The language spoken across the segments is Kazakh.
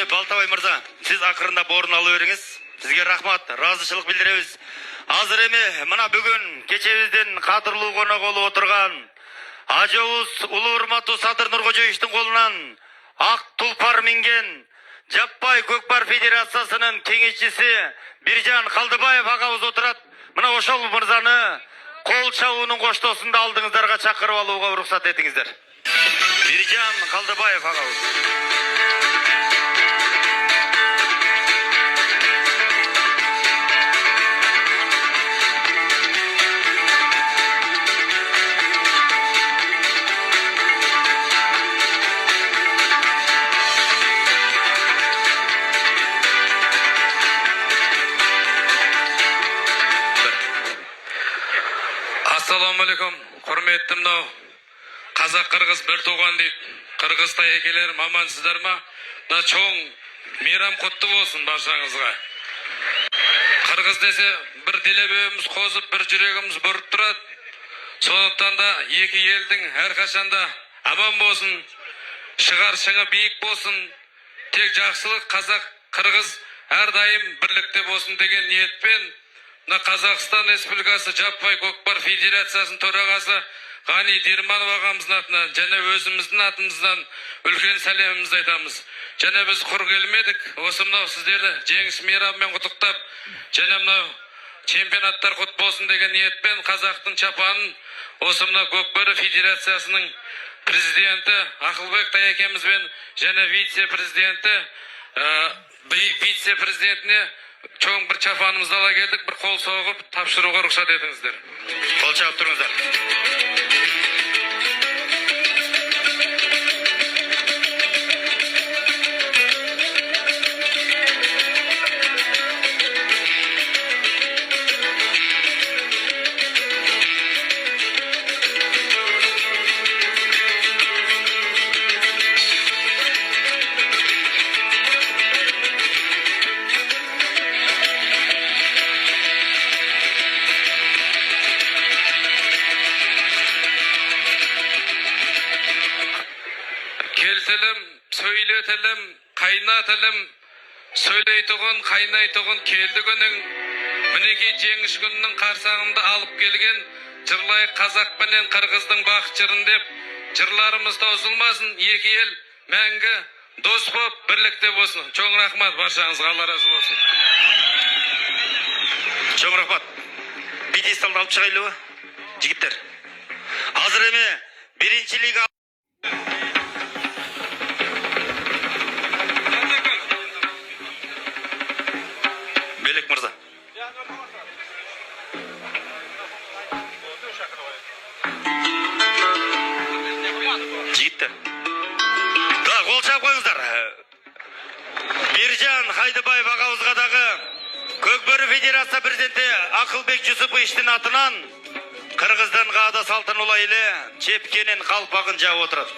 эми Балтабай мырза, сиз акырында орун алып бериңиз. Сизге рахмат, ыраазычылык билдиребиз. Азыр эми мына бүгүн кечебиздин кадырлуу конок болуп отурган ажыбыз улуу урматтуу Садыр Нуркожоевичтин колунан ак тулпар минген Жаппай Көкпар Федерациясынын кеңешчиси Биржан Калдыбаев агабыз отурат. Мына ошол мырзаны кол чабуунун коштоосунда алдыңыздарга чакырып алууга уруксат этиңиздер. Биржан Калдыбаев агабыз. Assalamu alaikum, hurmetli mынау Қазақ-Қырғыз бір туған дейт. Қырғызтай екелерім амансыздар ма? Мына чоң мейрам құтты болсын баршаңызға. Қырғыз десе бір делебеміз қозып, бір жүрегіміз бұрып тұрады. Сондықтан да екі елдің әрқашанда аман болсын, шығар шыңы биік болсын, тек жақсылық Қазақ-Қырғыз әрдайым бірлікте болсын деген ниетпен Қазақстан Республикасы Жаппай Көкпар Федерациясының төрағасы Ғани Дирманов ағамыздың атынан және өзіміздің атымыздан үлкен сәлемімізді айтамыз. Және біз құр келмедік, осы мынау сіздерді жеңіс мейрамымен құттықтап, және мынау чемпионаттар құт болсын деген ниетпен қазақтың чапанын осы мынау Көкпар Федерациясының президенті Ақылбек Таякемізбен және вице-президентіне чоң бір чапанымызды ала келдік, бір қол соғып тапшыруға рұқсат етіңіздер. Қол чабып тұрыңыздар. Келтілім, сөйлетілім, қайнатілім, сөйлейтұғын, қайнайтұғын келді күнің. Мінекей жеңіс күнінің қарсаңында алып келген жырлай қазақ пенен қырғыздың бақыт жырын деп, жырларымыз таусылмасын, екі ел мәңгі дос боп бірлікте болсын. Чоң рахмат баршаңызға, Алла разы болсын. Чоң рахмат. Пьедесталды алып шығайлы, жігіттер. Азыр эми биринчи лига Белек мырза. Жігіттер. Да, қол шап қойыңыздар. Биржан Хайдыбаев ағабызға дағы Көкбөрі Федерация президенті Ақылбек Жүсіповичтің атынан Қырғыздың ғада салтын улайлы чепкенін қалпағын жауып отырады.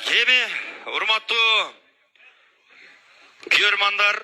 Кеме, урматтуу күйөрмандар,